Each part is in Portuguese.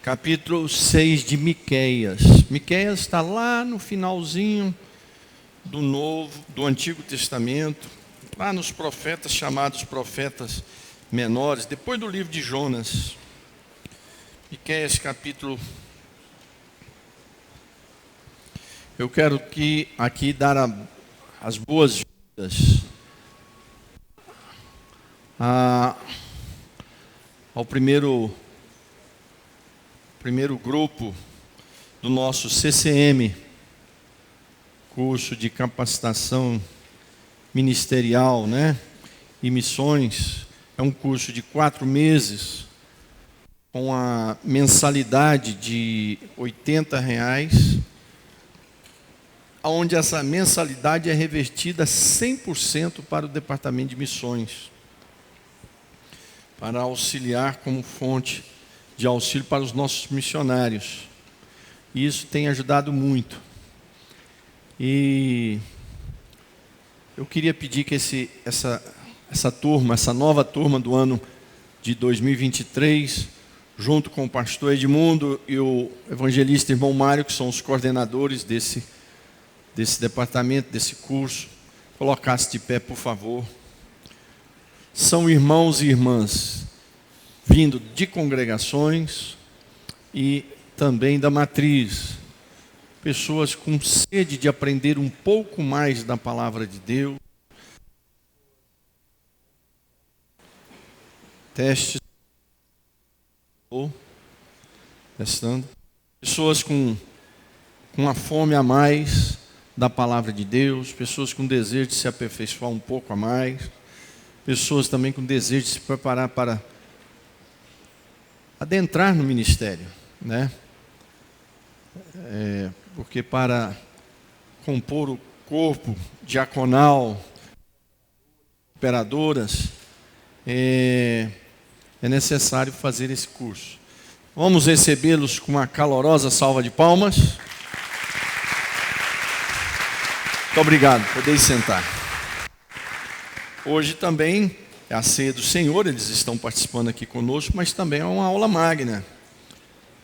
capítulo 6 de Miqueias. Miqueias está lá no finalzinho do Antigo Testamento, lá nos profetas chamados profetas menores, depois do livro de Jonas. Miqueias capítulo. Eu quero aqui dar as boas-vindas ao primeiro grupo do nosso CCM, curso de capacitação ministerial, e missões. É um curso de 4 meses, com a mensalidade de R$80, onde essa mensalidade é revertida 100% para o departamento de missões, para auxiliar como fonte de auxílio para os nossos missionários. E isso tem ajudado muito. E eu queria pedir que essa turma, essa nova turma do ano de 2023, junto com o pastor Edmundo e o evangelista irmão Mário, que são os coordenadores desse departamento, desse curso, colocasse de pé, por favor. São irmãos e irmãs vindo de congregações e também da matriz, pessoas com sede de aprender um pouco mais da palavra de Deus. Teste. Testando. Pessoas com a fome a mais da palavra de Deus, pessoas com desejo de se aperfeiçoar um pouco a mais, pessoas também com desejo de se preparar para adentrar no ministério, porque para compor o corpo diaconal, operadoras, é necessário fazer esse curso. Vamos recebê-los com uma calorosa salva de palmas. Muito obrigado, podeis sentar. Hoje também é a ceia do Senhor, eles estão participando aqui conosco, mas também é uma aula magna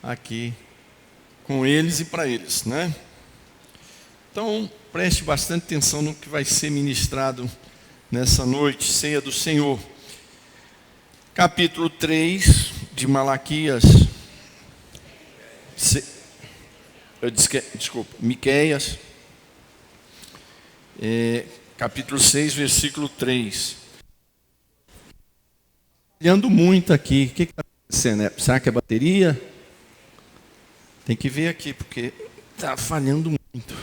aqui com eles e para eles, Então, preste bastante atenção no que vai ser ministrado nessa noite, ceia do Senhor. Capítulo 3 de Malaquias, Miqueias, capítulo 6, versículo 3. Olhando muito aqui, o que está acontecendo? Será que é bateria? Tem que ver aqui, porque está falhando muito.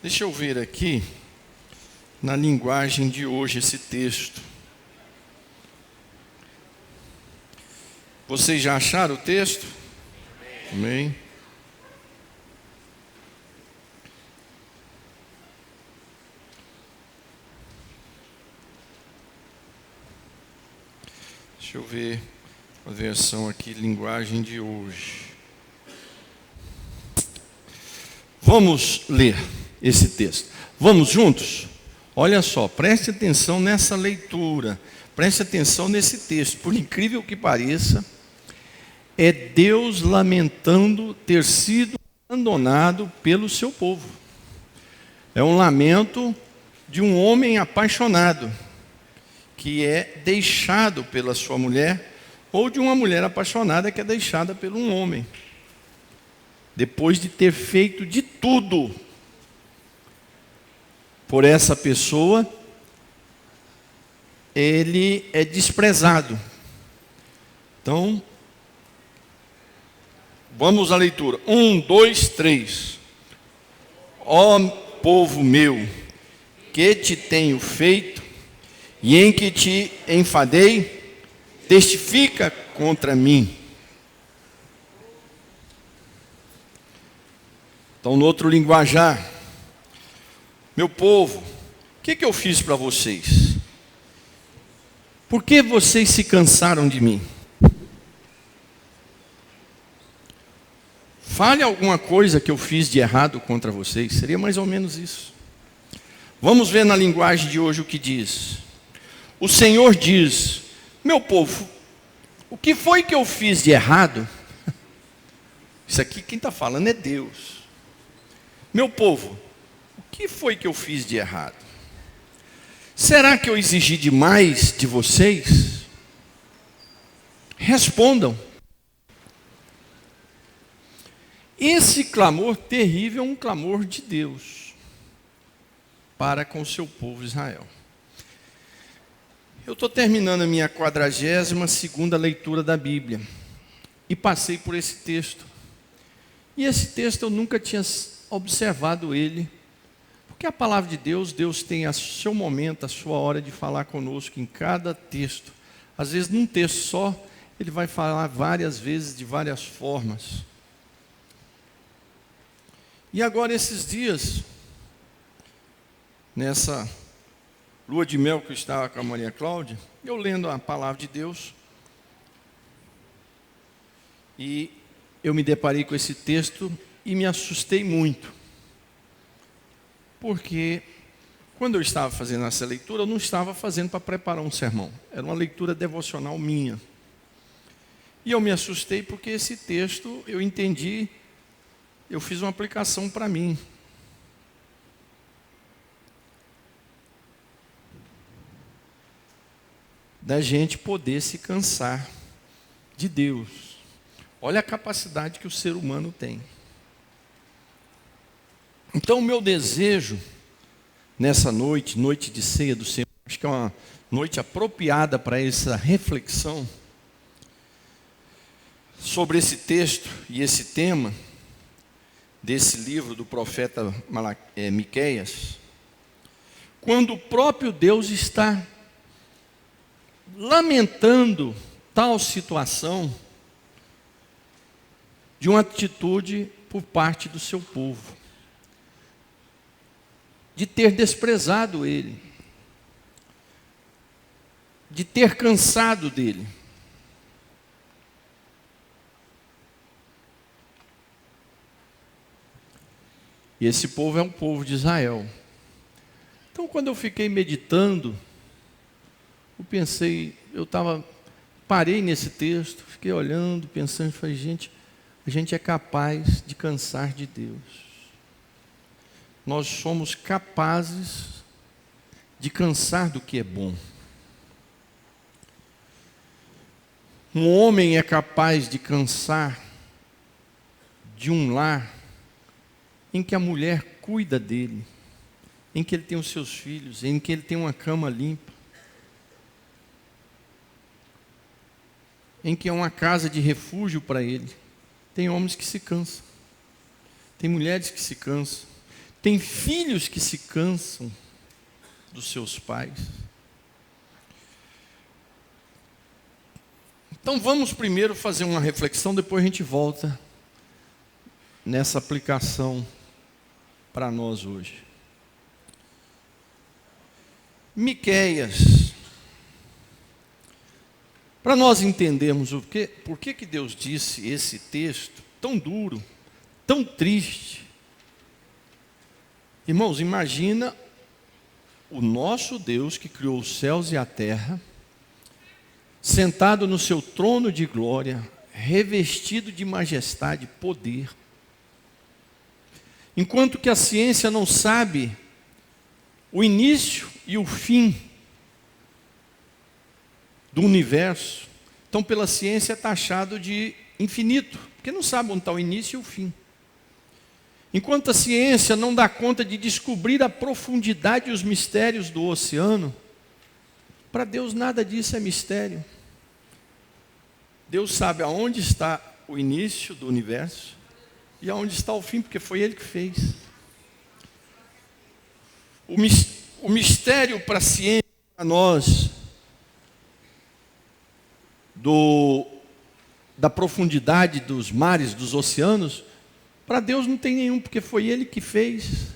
Deixa eu ver aqui, na linguagem de hoje, esse texto. Vocês já acharam o texto? Amém. Deixa eu ver a versão aqui, linguagem de hoje. Vamos ler esse texto. Vamos juntos? Olha só, preste atenção nessa leitura. Preste atenção nesse texto. Por incrível que pareça, é Deus lamentando ter sido abandonado pelo seu povo. É um lamento de um homem apaixonado, que é deixado pela sua mulher, ou de uma mulher apaixonada que é deixada por um homem, depois de ter feito de tudo por essa pessoa, ele é desprezado. Então, vamos à leitura. 1, 2, 3. Ó povo meu, que te tenho feito, e em que te enfadei, testifica contra mim. Então, no outro linguajar, meu povo, o que eu fiz para vocês? Por que vocês se cansaram de mim? Fale alguma coisa que eu fiz de errado contra vocês. Seria mais ou menos isso. Vamos ver na linguagem de hoje o que diz. O Senhor diz: meu povo, o que foi que eu fiz de errado Isso aqui quem está falando é Deus. Meu povo, o que foi que eu fiz de errado? Será que eu exigi demais de vocês? Respondam. Esse clamor terrível é um clamor de Deus para com o seu povo Israel. Eu estou terminando a minha 42ª leitura da Bíblia e passei por esse texto. E esse texto eu nunca tinha observado ele, porque a palavra de Deus, Deus tem o seu momento, a sua hora de falar conosco em cada texto. Às vezes num texto só, ele vai falar várias vezes, de várias formas. E agora esses dias, nessa lua de mel que eu estava com a Maria Cláudia, eu lendo a palavra de Deus, e eu me deparei com esse texto e me assustei muito. Porque quando eu estava fazendo essa leitura, eu não estava fazendo para preparar um sermão. Era uma leitura devocional minha. E eu me assustei porque esse texto, eu entendi, eu fiz uma aplicação para mim. Da gente poder se cansar de Deus. Olha a capacidade que o ser humano tem. Então o meu desejo, nessa noite, noite de ceia do Senhor, acho que é uma noite apropriada para essa reflexão sobre esse texto e esse tema desse livro do profeta Miqueias, quando o próprio Deus está lamentando tal situação de uma atitude por parte do seu povo, de ter desprezado ele, de ter cansado dele. E esse povo é um povo de Israel. Então, quando eu fiquei meditando, parei nesse texto, fiquei olhando, pensando, falei, gente, a gente é capaz de cansar de Deus. Nós somos capazes de cansar do que é bom. Um homem é capaz de cansar de um lar em que a mulher cuida dele, em que ele tem os seus filhos, em que ele tem uma cama limpa, em que é uma casa de refúgio para ele. Tem homens que se cansam, tem mulheres que se cansam, tem filhos que se cansam dos seus pais. Então vamos primeiro fazer uma reflexão, depois a gente volta nessa aplicação para nós hoje. Miqueias, para nós entendermos por que Deus disse esse texto tão duro, tão triste. Irmãos, imagina o nosso Deus que criou os céus e a terra, sentado no seu trono de glória, revestido de majestade e poder. Enquanto que a ciência não sabe o início e o fim do universo, então pela ciência é taxado de infinito, porque não sabe onde está o início e o fim. Enquanto a ciência não dá conta de descobrir a profundidade e os mistérios do oceano, para Deus nada disso é mistério. Deus sabe aonde está o início do universo e aonde está o fim, porque foi Ele que fez. O mistério para a ciência, para nós, da profundidade dos mares, dos oceanos, para Deus não tem nenhum, porque foi Ele que fez.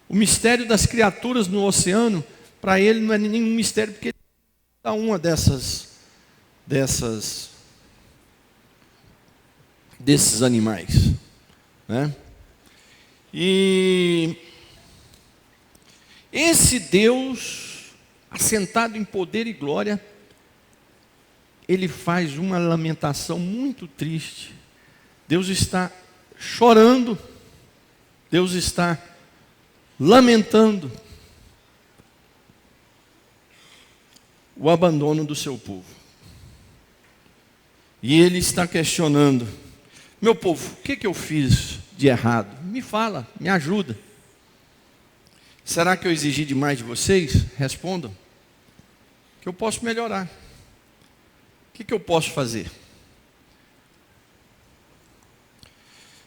O mistério das criaturas no oceano, para Ele não é nenhum mistério, porque Ele dá uma desses animais, né? E esse Deus, assentado em poder e glória, Ele faz uma lamentação muito triste Deus está chorando, Deus está lamentando o abandono do seu povo. E Ele está questionando: meu povo, o que eu fiz de errado? Me fala, me ajuda. Será que eu exigi demais de vocês? Respondam. Que eu posso melhorar. O que eu posso fazer?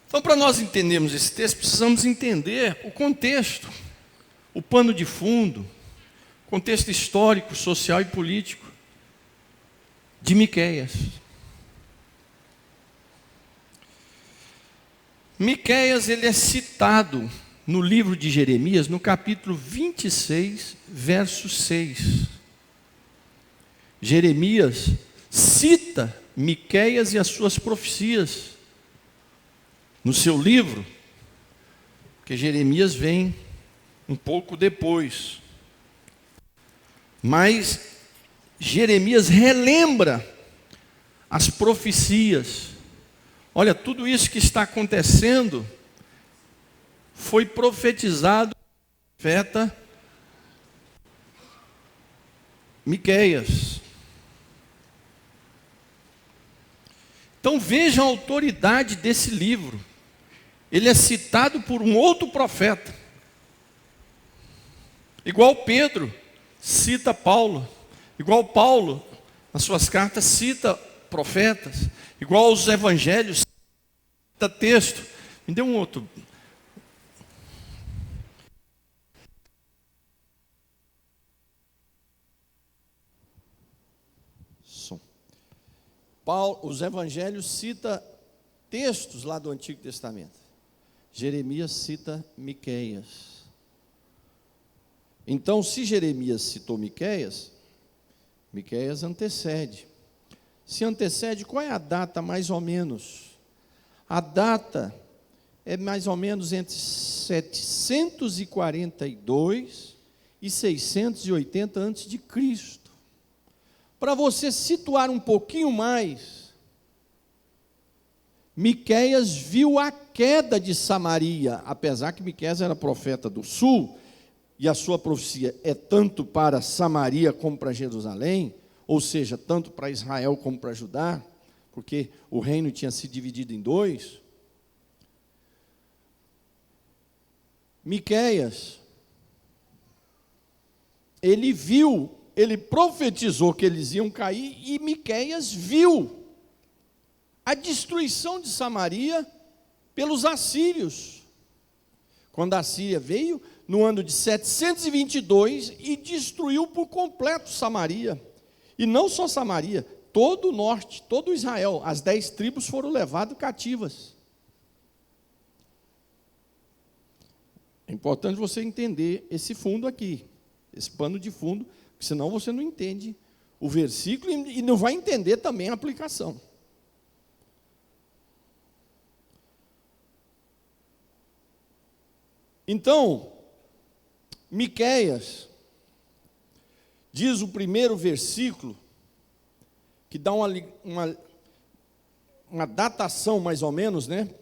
Então, para nós entendermos esse texto, precisamos entender o contexto, o pano de fundo, o contexto histórico, social e político de Miqueias. Miqueias, ele é citado no livro de Jeremias, no capítulo 26, verso 6. Jeremias cita Miqueias e as suas profecias no seu livro, porque Jeremias vem um pouco depois. Mas Jeremias relembra as profecias. Olha, tudo isso que está acontecendo foi profetizado pelo profeta Miqueias. Então vejam a autoridade desse livro. Ele é citado por um outro profeta. Igual Pedro cita Paulo. Igual Paulo, nas suas cartas, cita profetas. Igual os evangelhos, cita texto. Me dê um outro. Paulo, os evangelhos cita textos lá do Antigo Testamento. Jeremias cita Miqueias. Então, se Jeremias citou Miqueias, Miqueias antecede. Se antecede, qual é a data mais ou menos? A data é mais ou menos entre 742 e 680 a.C. Para você situar um pouquinho mais, Miqueias viu a queda de Samaria, apesar que Miqueias era profeta do sul, e a sua profecia é tanto para Samaria como para Jerusalém, ou seja, tanto para Israel como para Judá, porque o reino tinha se dividido em dois. Miqueias, ele profetizou que eles iam cair, e Miqueias viu a destruição de Samaria pelos assírios. Quando a Assíria veio, no ano de 722, e destruiu por completo Samaria. E não só Samaria, todo o norte, todo Israel, as 10 tribos foram levadas cativas. É importante você entender esse fundo aqui, esse pano de fundo, porque senão você não entende o versículo e não vai entender também a aplicação. Então, Miqueias, diz o primeiro versículo, que dá uma datação mais ou menos, né?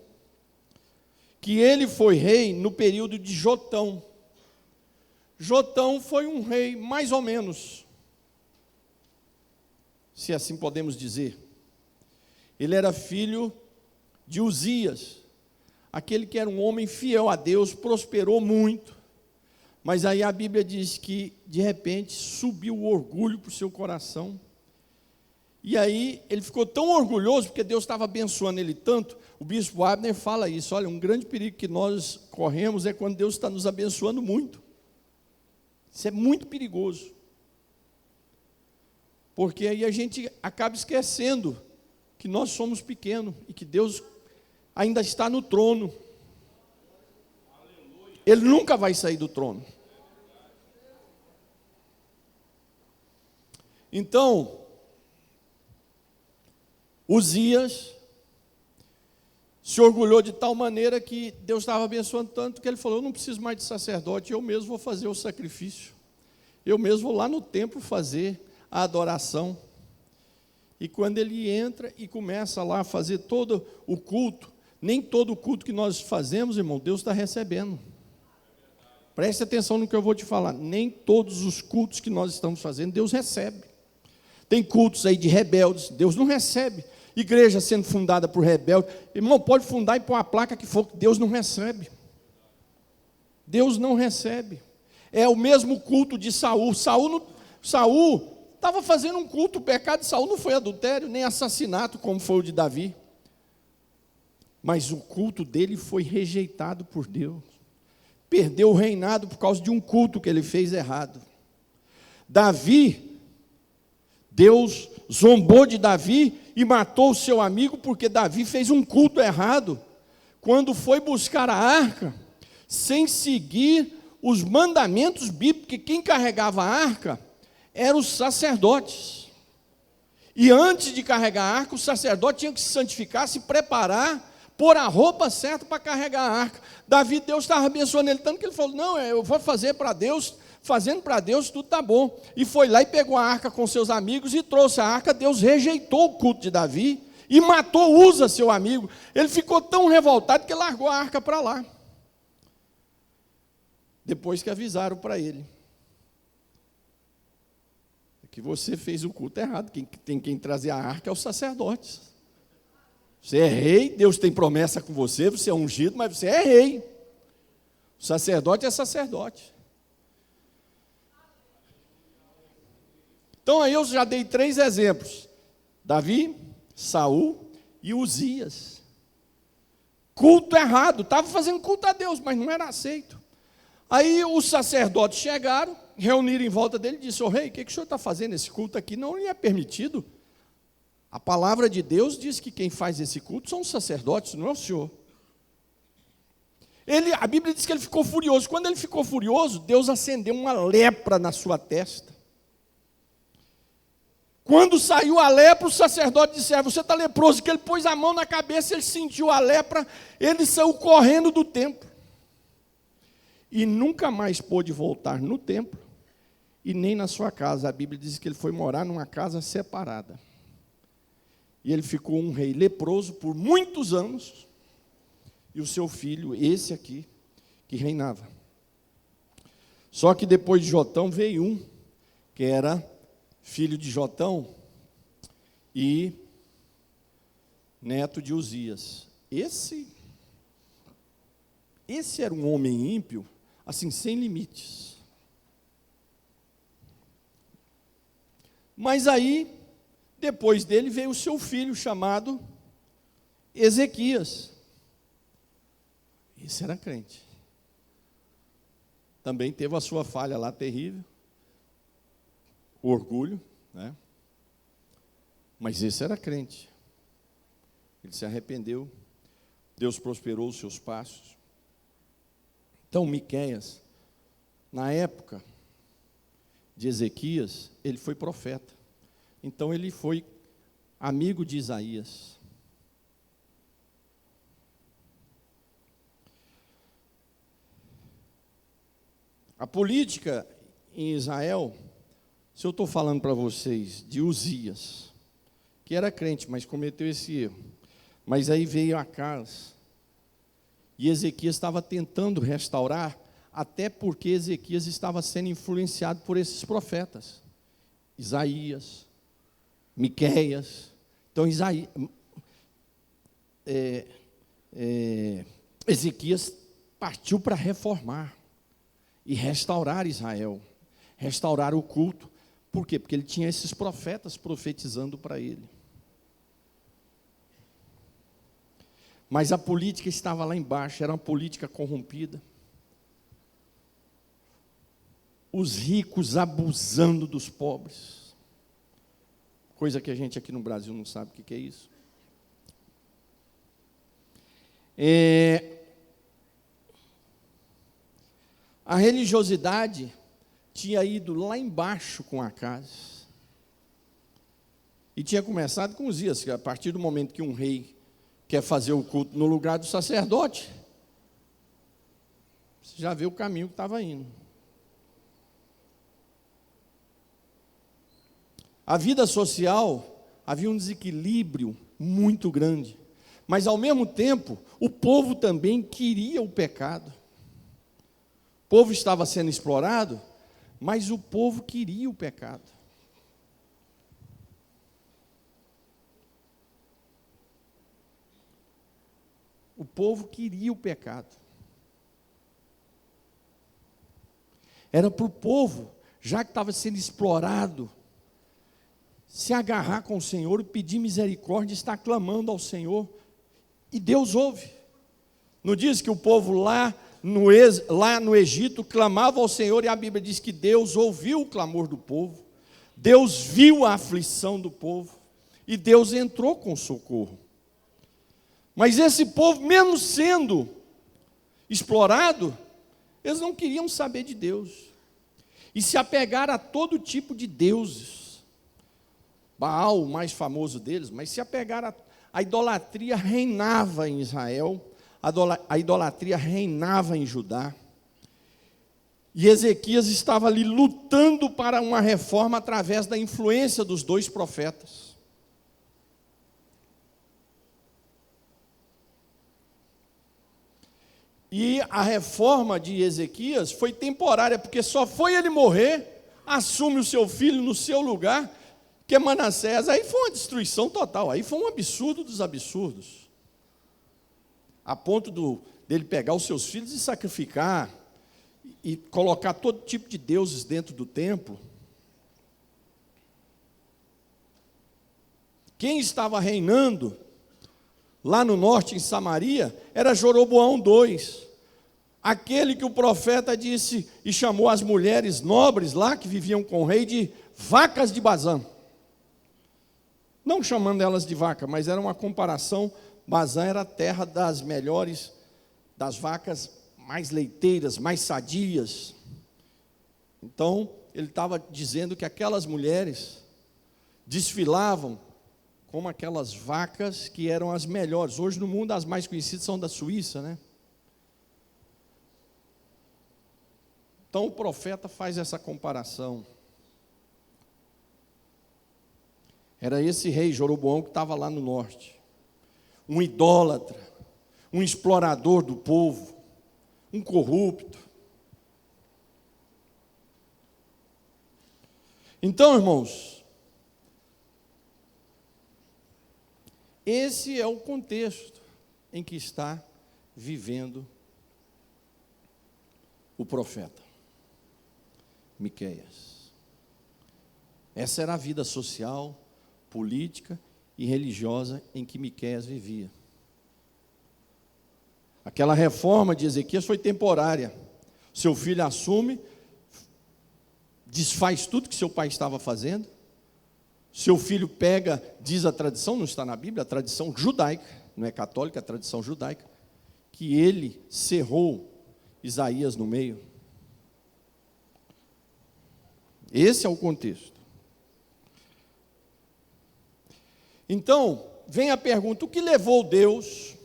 Que ele foi rei no período de Jotão. Jotão foi um rei mais ou menos, se assim podemos dizer. Ele era filho de Uzias, aquele que era um homem fiel a Deus, prosperou muito. Mas aí a Bíblia diz que, de repente, subiu o orgulho para o seu coração. E aí ele ficou tão orgulhoso, porque Deus estava abençoando ele tanto. O bispo Abner fala isso: olha, um grande perigo que nós corremos é quando Deus está nos abençoando muito. Isso é muito perigoso. Porque aí a gente acaba esquecendo que nós somos pequenos e que Deus ainda está no trono. Ele nunca vai sair do trono. Então, Uzias se orgulhou de tal maneira que Deus estava abençoando tanto que ele falou: eu não preciso mais de sacerdote, eu mesmo vou fazer o sacrifício. Eu mesmo vou lá no templo fazer a adoração. E quando ele entra e começa lá a fazer todo o culto, nem todo o culto que nós fazemos, irmão, Deus está recebendo. Preste atenção no que eu vou te falar. Nem todos os cultos que nós estamos fazendo, Deus recebe. Tem cultos aí de rebeldes, Deus não recebe. Igreja sendo fundada por rebeldes, irmão, pode fundar e pôr a placa que for, que Deus não recebe. Deus não recebe. É o mesmo culto de Saul. Saul estava fazendo um culto, o pecado de Saul não foi adultério, nem assassinato, como foi o de Davi. Mas o culto dele foi rejeitado por Deus. Perdeu o reinado por causa de um culto que ele fez errado. Davi, Deus zombou de Davi e matou o seu amigo porque Davi fez um culto errado. Quando foi buscar a arca, sem seguir os mandamentos bíblicos, que quem carregava a arca eram os sacerdotes. E antes de carregar a arca, o sacerdote tinha que se santificar, se preparar, pôr a roupa certa para carregar a arca. Deus estava abençoando ele tanto que ele falou, não, eu vou fazer para Deus, fazendo para Deus tudo está bom. E foi lá e pegou a arca com seus amigos e trouxe a arca. Deus rejeitou o culto de Davi e matou Uza, seu amigo. Ele ficou tão revoltado que largou a arca para lá. Depois que avisaram para ele que você fez o culto errado, quem tem que trazer a arca é os sacerdotes. Você é rei, Deus tem promessa com você, você é ungido, mas você é rei. O sacerdote é sacerdote. Então aí eu já dei 3 exemplos: Davi, Saul e Uzias. Culto errado, estava fazendo culto a Deus, mas não era aceito. Aí os sacerdotes chegaram, reuniram em volta dele e disseram, rei, o que o senhor está fazendo? Esse culto aqui não lhe é permitido. A palavra de Deus diz que quem faz esse culto são os sacerdotes, não é o senhor. A Bíblia diz que ele ficou furioso. Quando ele ficou furioso, Deus acendeu uma lepra na sua testa. Quando saiu a lepra, o sacerdote disse, você está leproso, que ele pôs a mão na cabeça, ele sentiu a lepra, ele saiu correndo do templo. E nunca mais pôde voltar no templo, e nem na sua casa. A Bíblia diz que ele foi morar numa casa separada. E ele ficou um rei leproso por muitos anos, e o seu filho, esse aqui, que reinava. Só que depois de Jotão veio um, que era filho de Jotão e neto de Uzias. Esse era um homem ímpio, assim, sem limites. Mas aí, depois dele, veio o seu filho, chamado Ezequias. Esse era crente. Também teve a sua falha lá terrível. O orgulho, né? Mas esse era crente. Ele se arrependeu. Deus prosperou os seus passos. Então, Miqueias, na época de Ezequias, ele foi profeta. Então, ele foi amigo de Isaías. A política em Israel, se eu estou falando para vocês de Uzias, que era crente, mas cometeu esse erro. Mas aí veio Acaz, e Ezequias estava tentando restaurar, até porque Ezequias estava sendo influenciado por esses profetas. Isaías, Miqueias. Então, Ezequias partiu para reformar e restaurar Israel, restaurar o culto. Por quê? Porque ele tinha esses profetas profetizando para ele. Mas a política estava lá embaixo, era uma política corrompida. Os ricos abusando dos pobres. Coisa que a gente aqui no Brasil não sabe o que é isso. A religiosidade tinha ido lá embaixo com Acaz. E tinha começado com Uzias, que a partir do momento que um rei quer fazer o culto no lugar do sacerdote, você já vê o caminho que estava indo. A vida social, havia um desequilíbrio muito grande. Mas, ao mesmo tempo, o povo também queria o pecado. O povo estava sendo explorado, mas o povo queria o pecado. O povo queria o pecado. Era para o povo, já que estava sendo explorado, se agarrar com o Senhor e pedir misericórdia, estar clamando ao Senhor. E Deus ouve. Não diz que o povo lá no Egito clamava ao Senhor, e a Bíblia diz que Deus ouviu o clamor do povo, Deus viu a aflição do povo, e Deus entrou com socorro. Mas esse povo, mesmo sendo explorado, eles não queriam saber de Deus, e se apegaram a todo tipo de deuses. Baal, o mais famoso deles, mas se apegaram a idolatria reinava em Israel, a idolatria reinava em Judá, e Ezequias estava ali lutando para uma reforma através da influência dos 2 profetas. E a reforma de Ezequias foi temporária, porque só foi ele morrer, assume o seu filho no seu lugar, que é Manassés. Aí foi uma destruição total, aí foi um absurdo dos absurdos, a ponto dele pegar os seus filhos e sacrificar, e colocar todo tipo de deuses dentro do templo. Quem estava reinando lá no norte, em Samaria, era Jeroboão II, aquele que o profeta disse e chamou as mulheres nobres lá, que viviam com o rei, de vacas de Bazã. Não chamando elas de vaca, mas era uma comparação. Bazã era a terra das melhores, das vacas mais leiteiras, mais sadias. Então, ele estava dizendo que aquelas mulheres desfilavam como aquelas vacas que eram as melhores. Hoje no mundo as mais conhecidas são da Suíça, né? Então o profeta faz essa comparação. Era esse rei Jeroboão que estava lá no norte, um idólatra, um explorador do povo, um corrupto. Então, irmãos, esse é o contexto em que está vivendo o profeta Miqueias. Essa era a vida social, política e religiosa em que Miqueias vivia. Aquela reforma de Ezequias foi temporária. Seu filho assume, desfaz tudo que seu pai estava fazendo. Seu filho pega, diz a tradição, não está na Bíblia, a tradição judaica, não é católica, é a tradição judaica, que ele cerrou Isaías no meio. Esse é o contexto. Então, vem a pergunta: o que levou Deus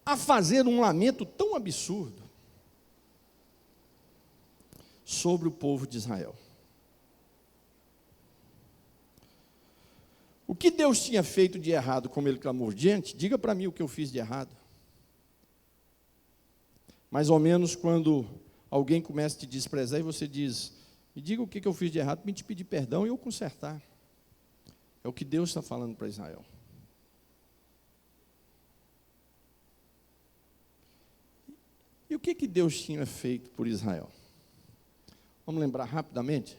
a fazer um lamento tão absurdo sobre o povo de Israel? O que Deus tinha feito de errado, como ele clamou? Gente, diga para mim o que eu fiz de errado. Mais ou menos quando alguém começa a te desprezar e você diz: me diga o que eu fiz de errado, me te pedir perdão e eu consertar. É o que Deus está falando para Israel. E o que Deus tinha feito por Israel? Vamos lembrar rapidamente?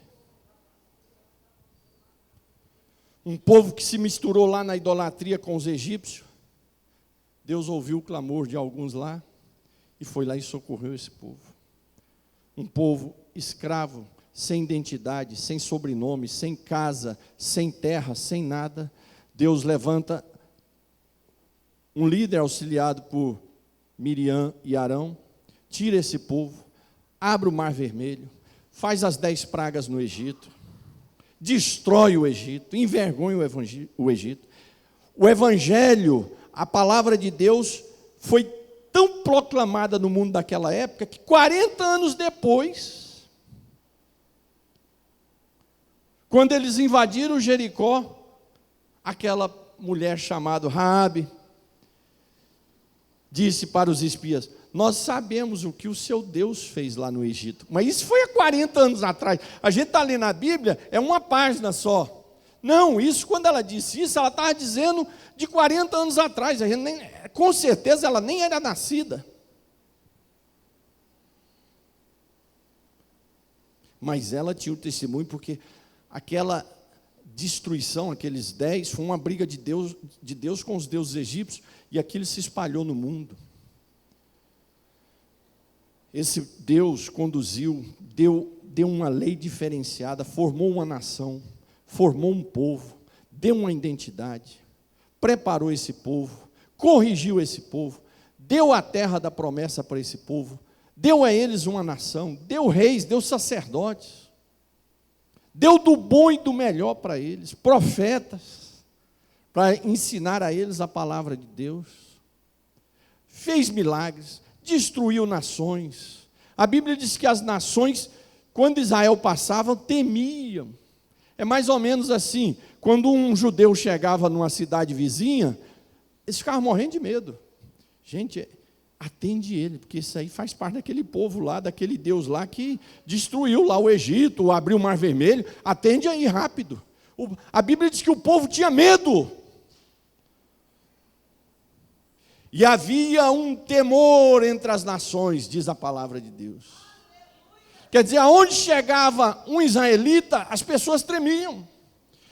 Um povo que se misturou lá na idolatria com os egípcios. Deus ouviu o clamor de alguns lá e foi lá e socorreu esse povo. Um povo escravo, sem identidade, sem sobrenome, sem casa, sem terra, sem nada. Deus levanta um líder auxiliado por Miriam e Arão, tira esse povo, abre o Mar Vermelho, faz as 10 pragas no Egito, destrói o Egito, envergonha o Egito. O Evangelho, a palavra de Deus, foi tão proclamada no mundo daquela época, que 40 anos depois, Quando eles invadiram Jericó, aquela mulher chamada Raabe disse para os espias: nós sabemos o que o seu Deus fez lá no Egito. Mas isso foi há 40 anos atrás. A gente está lendo a Bíblia, é uma página só. Não, isso, quando ela disse isso, ela estava dizendo de 40 anos atrás. A gente nem, com certeza ela nem era nascida. Mas ela tinha o testemunho, porque aquela destruição, aqueles 10, foi uma briga de Deus com os deuses egípcios, e aquilo se espalhou no mundo. Esse Deus conduziu, deu uma lei diferenciada, formou uma nação, formou um povo, deu uma identidade, preparou esse povo, corrigiu esse povo, deu a terra da promessa para esse povo, deu a eles uma nação, deu reis, deu sacerdotes, deu do bom e do melhor para eles, profetas, para ensinar a eles a palavra de Deus, fez milagres, destruiu nações. A Bíblia diz que as nações, quando Israel passava, temiam. É mais ou menos assim, quando um judeu chegava numa cidade vizinha, eles ficavam morrendo de medo. Gente, atende ele, porque isso aí faz parte daquele povo lá, daquele Deus lá que destruiu lá o Egito, abriu o Mar Vermelho. Atende aí rápido. A Bíblia diz que o povo tinha medo. E havia um temor entre as nações, diz a palavra de Deus. Quer dizer, aonde chegava um israelita, as pessoas tremiam.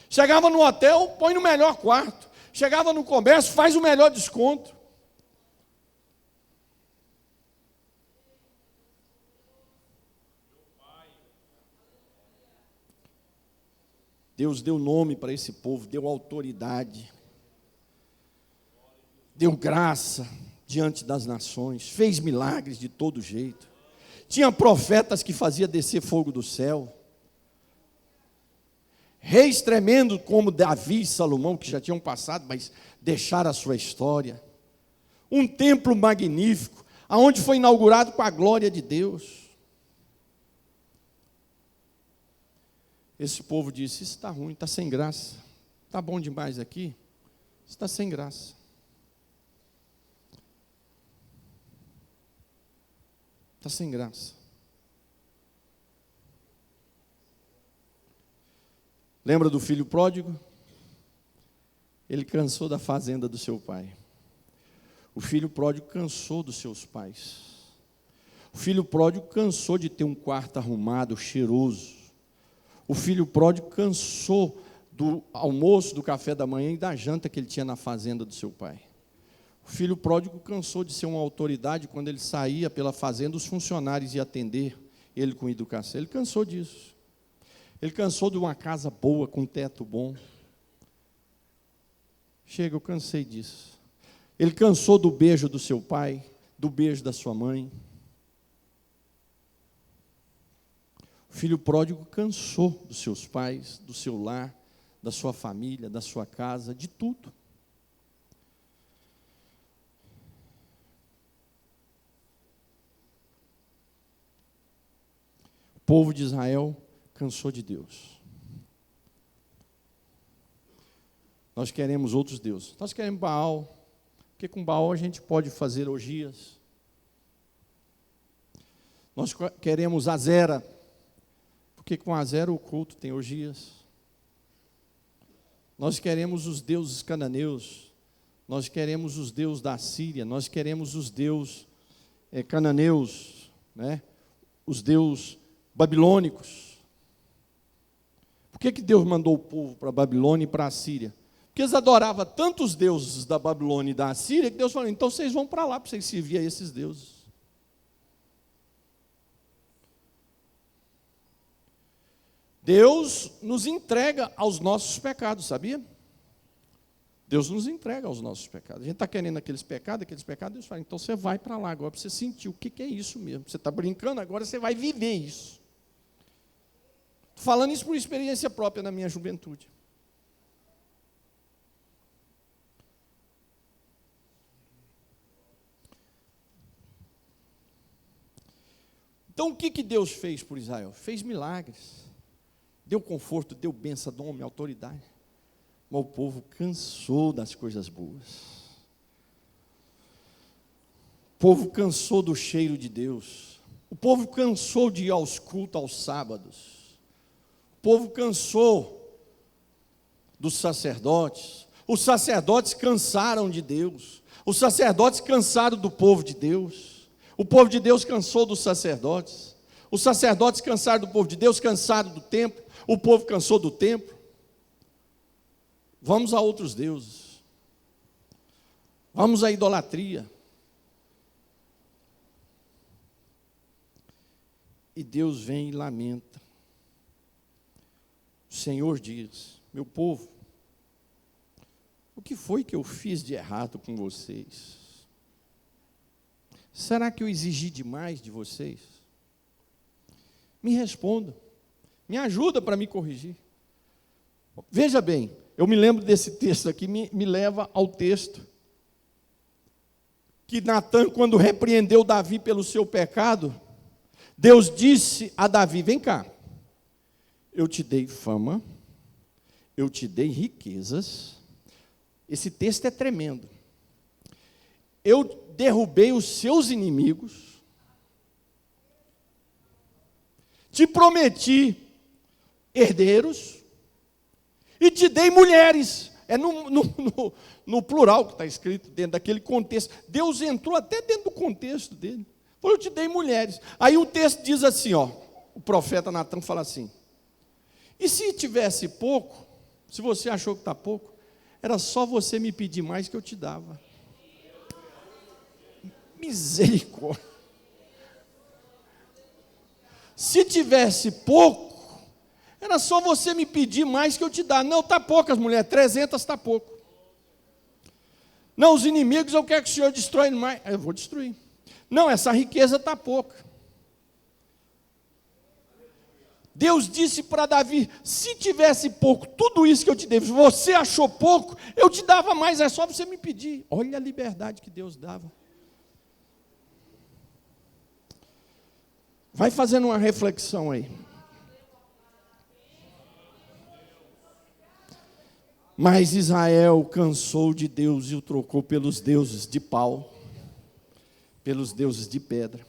Chegava no hotel, põe no melhor quarto. Chegava no comércio, faz o melhor desconto. Deus deu nome para esse povo, deu autoridade, deu graça diante das nações, fez milagres de todo jeito. Tinha profetas que faziam descer fogo do céu. Reis tremendos como Davi e Salomão, que já tinham passado, mas deixaram a sua história. Um templo magnífico, aonde foi inaugurado com a glória de Deus. Esse povo disse: isso está ruim, está sem graça. Está bom demais aqui, está sem graça. Está sem graça. Lembra do filho pródigo? Ele cansou da fazenda do seu pai. O filho pródigo cansou dos seus pais. O filho pródigo cansou de ter um quarto arrumado, cheiroso. O filho pródigo cansou do almoço, do café da manhã e da janta que ele tinha na fazenda do seu pai. O filho pródigo cansou de ser uma autoridade quando ele saía pela fazenda, os funcionários iam atender ele com educação. Ele cansou disso. Ele cansou de uma casa boa, com teto bom. Chega, eu cansei disso. Ele cansou do beijo do seu pai, do beijo da sua mãe. O filho pródigo cansou dos seus pais, do seu lar, da sua família, da sua casa, de tudo. O povo de Israel cansou de Deus. Nós queremos outros deuses. Nós queremos Baal, porque com Baal a gente pode fazer orgias. Nós queremos Azera, porque com Azera o culto tem orgias. Nós queremos os deuses cananeus, nós queremos os deuses da Síria, nós queremos os deuses cananeus, né? Os deuses babilônicos. Por que Deus mandou o povo para a Babilônia e para a Síria? Porque eles adoravam tantos deuses da Babilônia e da Síria, que Deus falou: então vocês vão para lá, para vocês servir a esses deuses. Deus nos entrega aos nossos pecados, sabia? Deus nos entrega aos nossos pecados. A gente está querendo aqueles pecados, Deus fala: então você vai para lá agora, para você sentir o que é isso mesmo. Você está brincando, agora você vai viver isso. Estou falando isso por experiência própria na minha juventude. Então o que Deus fez por Israel? Fez milagres. deu conforto, deu bênção, nome, autoridade. Mas o povo cansou das coisas boas. O povo cansou do cheiro de Deus. O povo cansou de ir aos cultos aos sábados. O povo cansou dos sacerdotes. Os sacerdotes cansaram de Deus. Os sacerdotes cansaram do povo de Deus. O povo de Deus cansou dos sacerdotes. Os sacerdotes cansaram do povo de Deus, cansaram do templo. O povo cansou do templo. Vamos a outros deuses. Vamos à idolatria. E Deus vem e lamenta. O Senhor diz: meu povo, o que foi que eu fiz de errado com vocês? Será que eu exigi demais de vocês? Me responda, me ajuda para me corrigir. Veja bem, eu me lembro desse texto aqui, me leva ao texto que Natã, quando repreendeu Davi pelo seu pecado, Deus disse a Davi: vem cá, eu te dei fama, eu te dei riquezas. Esse texto é tremendo. Eu derrubei os seus inimigos, te prometi herdeiros e te dei mulheres. É no plural que está escrito dentro daquele contexto. Deus entrou até dentro do contexto dele. Falou: eu te dei mulheres. Aí o texto diz assim, ó, o profeta Natã fala assim: e se tivesse pouco, se você achou que está pouco, era só você me pedir mais que eu te dava. Misericórdia. Se tivesse pouco, era só você me pedir mais que eu te dar. Não, está poucas mulheres, 300 está pouco. Não, os inimigos eu quero que o Senhor destrua mais. Eu vou destruir. Não, essa riqueza está pouca. Deus disse para Davi: se tivesse pouco, tudo isso que eu te dei, você achou pouco, eu te dava mais, é só você me pedir. Olha a liberdade que Deus dava. Vai fazendo uma reflexão aí. Mas Israel cansou de Deus e o trocou pelos deuses de pau, pelos deuses de pedra,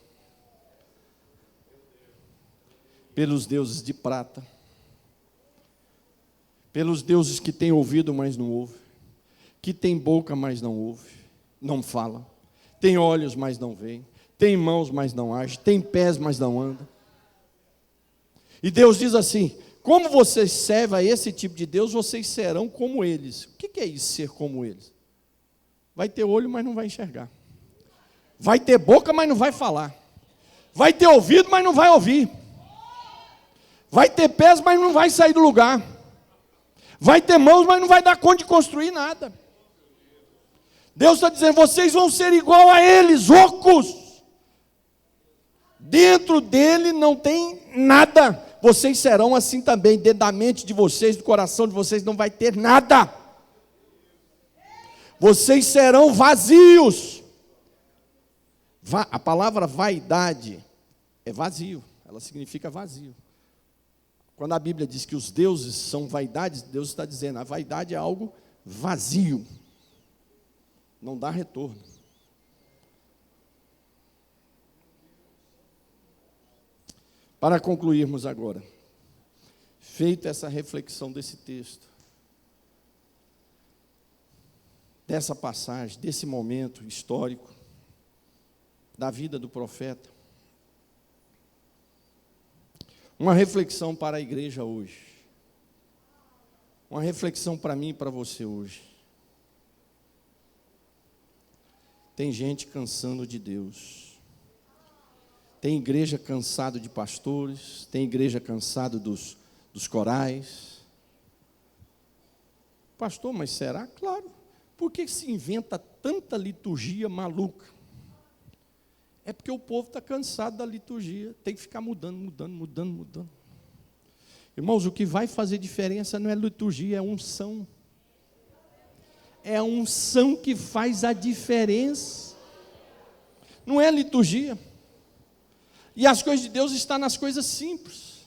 pelos deuses de prata, pelos deuses que têm ouvido, mas não ouvem, que têm boca, mas não ouvem, não falam, têm olhos, mas não veem, têm mãos, mas não agem, têm pés, mas não andam. E Deus diz assim: como vocês servem a esse tipo de Deus, vocês serão como eles. O que é isso, ser como eles? Vai ter olho, mas não vai enxergar. Vai ter boca, mas não vai falar. Vai ter ouvido, mas não vai ouvir. Vai ter pés, mas não vai sair do lugar. Vai ter mãos, mas não vai dar conta de construir nada. Deus está dizendo: vocês vão ser igual a eles, ocos. Dentro dele não tem nada. Vocês serão assim também. Dentro da mente de vocês, do coração de vocês, não vai ter nada. Vocês serão vazios. A palavra vaidade é vazio. Ela significa vazio. Quando a Bíblia diz que os deuses são vaidades, Deus está dizendo: a vaidade é algo vazio. Não dá retorno. Para concluirmos agora, feita essa reflexão desse texto, dessa passagem, desse momento histórico, da vida do profeta, uma reflexão para a igreja hoje, uma reflexão para mim e para você hoje. Tem gente cansando de Deus. Tem igreja cansado de pastores, tem igreja cansado dos corais. Pastor, mas será? Claro. Por que se inventa tanta liturgia maluca? É porque o povo está cansado da liturgia, tem que ficar mudando. Irmãos, o que vai fazer diferença não é liturgia, é unção. É a unção que faz a diferença. Não é liturgia. E as coisas de Deus estão nas coisas simples.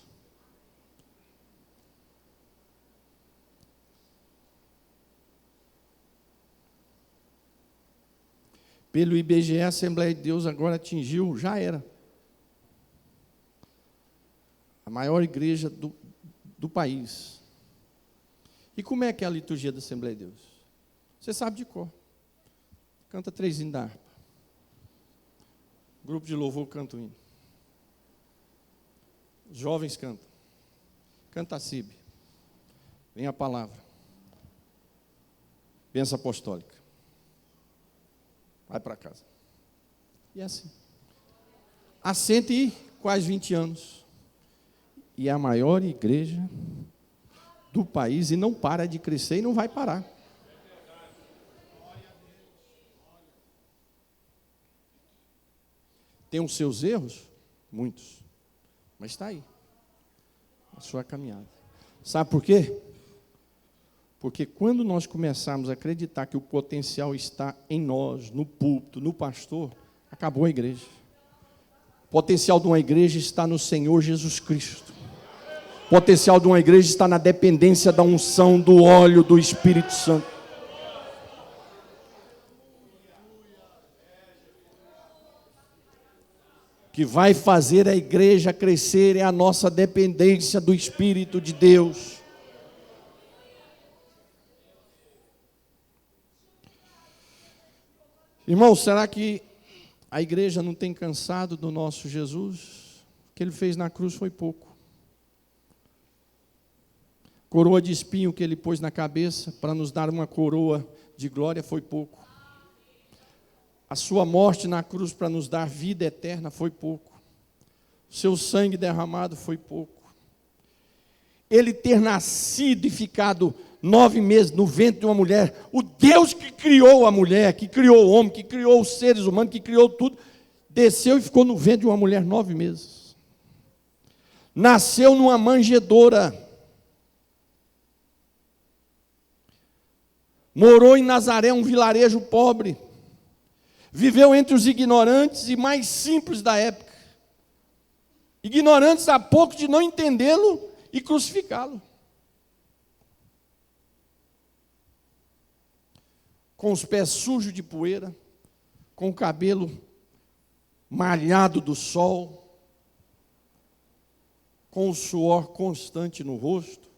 Pelo IBGE, a Assembleia de Deus agora atingiu, já era, a maior igreja do país. E como é que é a liturgia da Assembleia de Deus? Você sabe de cor. Canta 3 hinos da harpa. Grupo de louvor canta o hino. Os jovens cantam. Canta a CIB. Vem a palavra. Bênção apostólica. Vai para casa. E é assim. Há 100 e quase 20 anos. E é a maior igreja do país e não para de crescer e não vai parar. Tem os seus erros? Muitos. Mas está aí. A sua caminhada. Sabe por quê? Porque quando nós começarmos a acreditar que o potencial está em nós, no púlpito, no pastor, acabou a igreja. O potencial de uma igreja está no Senhor Jesus Cristo. O potencial de uma igreja está na dependência da unção, do óleo, do Espírito Santo. Que vai fazer a igreja crescer é a nossa dependência do Espírito de Deus. Irmão, será que a igreja não tem cansado do nosso Jesus? O que ele fez na cruz foi pouco. Coroa de espinho que ele pôs na cabeça para nos dar uma coroa de glória foi pouco. A sua morte na cruz para nos dar vida eterna foi pouco. O seu sangue derramado foi pouco. Ele ter nascido e ficado 9 meses no ventre de uma mulher, o Deus que criou a mulher, que criou o homem, que criou os seres humanos, que criou tudo, desceu e ficou no ventre de uma mulher 9 meses. Nasceu numa manjedoura. Morou em Nazaré, um vilarejo pobre. Viveu entre os ignorantes e mais simples da época. Ignorantes a ponto de não entendê-lo e crucificá-lo. Com os pés sujos de poeira, com o cabelo malhado do sol, com o suor constante no rosto,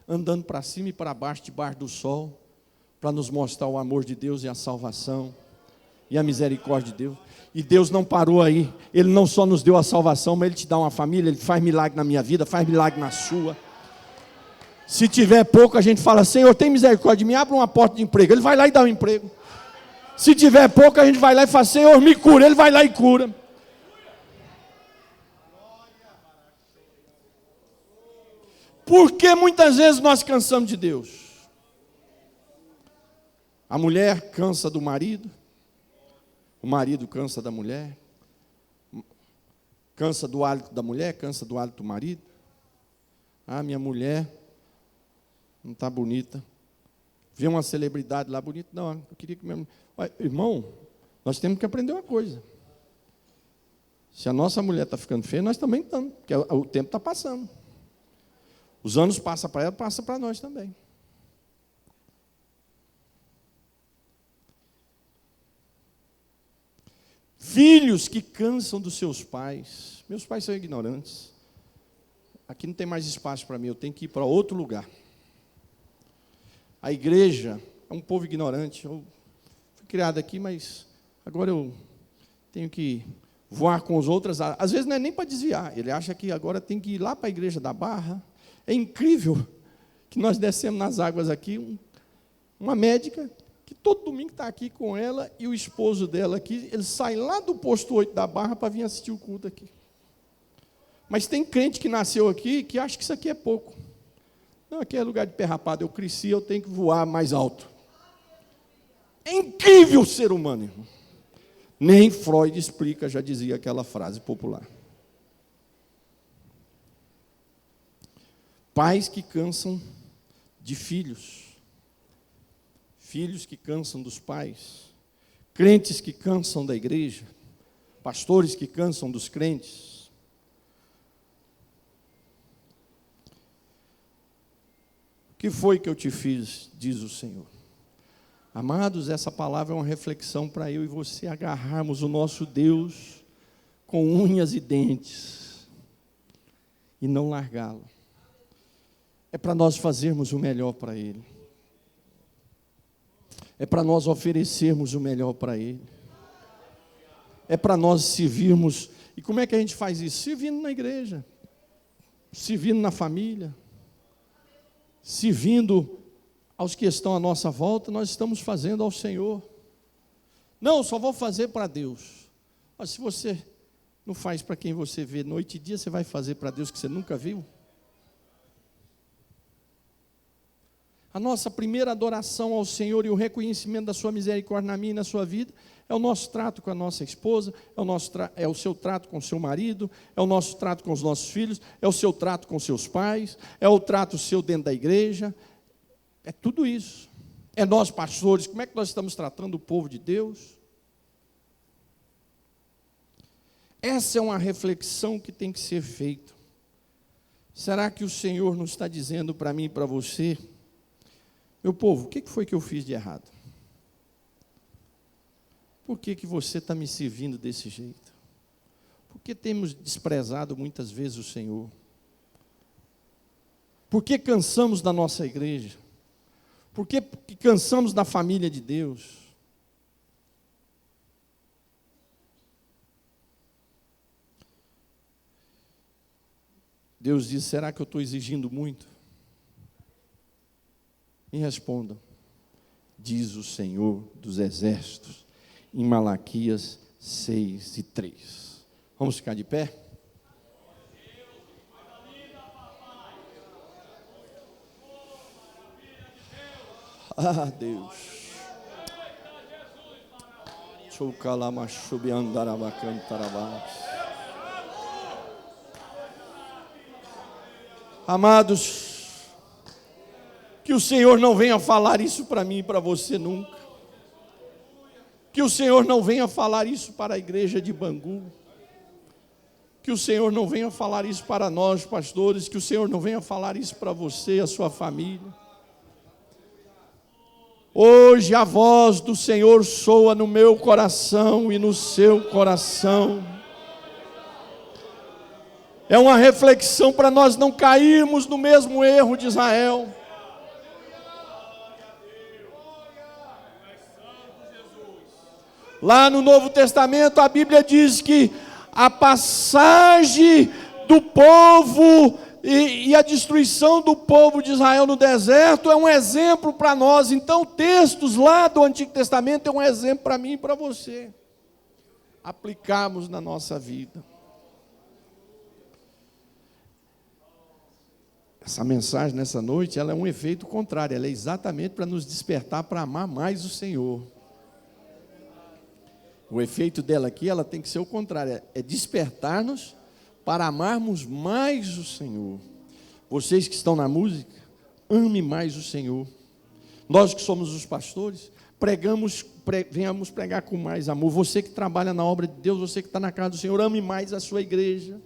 andando para cima e para baixo, debaixo do sol, para nos mostrar o amor de Deus e a salvação e a misericórdia de Deus. E Deus não parou aí. Ele não só nos deu a salvação, mas Ele te dá uma família, Ele faz milagre na minha vida, faz milagre na sua. Se tiver pouco, a gente fala: Senhor, tem misericórdia de mim, abre uma porta de emprego. Ele vai lá e dá um emprego. Se tiver pouco, a gente vai lá e fala: Senhor, me cura. Ele vai lá e cura. Por que muitas vezes nós cansamos de Deus? A mulher cansa do marido, o marido cansa da mulher, cansa do hálito da mulher, cansa do hálito do marido. Ah, minha mulher não está bonita. Vê uma celebridade lá bonita. Não, eu queria que minha... Irmão, nós temos que aprender uma coisa. Se a nossa mulher está ficando feia, nós também estamos, porque o tempo está passando. Os anos passam para ela, passa para nós também. Filhos que cansam dos seus pais. Meus pais são ignorantes. Aqui não tem mais espaço para mim, eu tenho que ir para outro lugar. A igreja é um povo ignorante. Eu fui criado aqui, mas agora eu tenho que voar com os outros. Às vezes não é nem para desviar. Ele acha que agora tem que ir lá para a igreja da Barra. É incrível que nós descemos nas águas aqui, uma médica, que todo domingo está aqui com ela e o esposo dela aqui, ele sai lá do posto 8 da Barra para vir assistir o culto aqui. Mas tem crente que nasceu aqui que acha que isso aqui é pouco. Não, aqui é lugar de pé rapado, eu cresci, eu tenho que voar mais alto. É incrível o ser humano, irmão. Nem Freud explica, já dizia aquela frase popular. Pais que cansam de filhos. Filhos que cansam dos pais. Crentes que cansam da igreja. Pastores que cansam dos crentes. O que foi que eu te fiz, diz o Senhor? Amados, essa palavra é uma reflexão para eu e você agarrarmos o nosso Deus com unhas e dentes e não largá-lo. É para nós fazermos o melhor para Ele. É para nós oferecermos o melhor para Ele. É para nós servirmos. E como é que a gente faz isso? Servindo na igreja, servindo na família, servindo aos que estão à nossa volta. Nós estamos fazendo ao Senhor. Não, só vou fazer para Deus. Mas se você não faz para quem você vê noite e dia, você vai fazer para Deus que você nunca viu? A nossa primeira adoração ao Senhor e o reconhecimento da sua misericórdia na minha e na sua vida é o nosso trato com a nossa esposa, é o seu trato com o seu marido, é o nosso trato com os nossos filhos, é o seu trato com seus pais, é o trato seu dentro da igreja, é tudo isso. É nós pastores, como é que nós estamos tratando o povo de Deus? Essa é uma reflexão que tem que ser feita. Será que o Senhor não está dizendo para mim e para você: meu povo, o que foi que eu fiz de errado? Por que você está me servindo desse jeito? Por que temos desprezado muitas vezes o Senhor? Por que cansamos da nossa igreja? Por que cansamos da família de Deus? Deus diz: será que eu estou exigindo muito? Me respondam. Diz o Senhor dos Exércitos, em Malaquias 6:3. Vamos ficar de pé? Ah, Deus. Amados, que o Senhor não venha falar isso para mim e para você nunca. Que o Senhor não venha falar isso para a igreja de Bangu. Que o Senhor não venha falar isso para nós, pastores. Que o Senhor não venha falar isso para você e a sua família. Hoje a voz do Senhor soa no meu coração e no seu coração. É uma reflexão para nós não cairmos no mesmo erro de Israel. Lá no Novo Testamento a Bíblia diz que a passagem do povo e a destruição do povo de Israel no deserto é um exemplo para nós. Então textos lá do Antigo Testamento é um exemplo para mim e para você aplicarmos na nossa vida. Essa mensagem nessa noite, ela é um efeito contrário, ela é exatamente para nos despertar para amar mais o Senhor. O efeito dela aqui, ela tem que ser o contrário, é despertar-nos para amarmos mais o Senhor. Vocês que estão na música, ame mais o Senhor. Nós que somos os pastores, venhamos pregar com mais amor. Você que trabalha na obra de Deus, você que está na casa do Senhor, ame mais a sua igreja,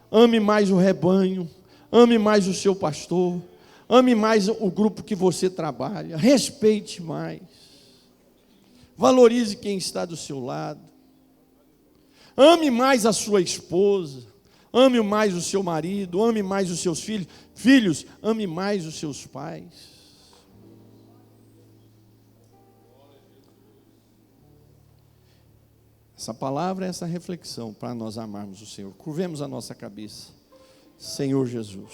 ame mais o rebanho, ame mais o seu pastor, ame mais o grupo que você trabalha, respeite mais, valorize quem está do seu lado, ame mais a sua esposa, ame mais o seu marido, ame mais os seus filhos, ame mais os seus pais. Essa palavra é essa reflexão para nós amarmos o Senhor. Curvemos a nossa cabeça. Senhor Jesus.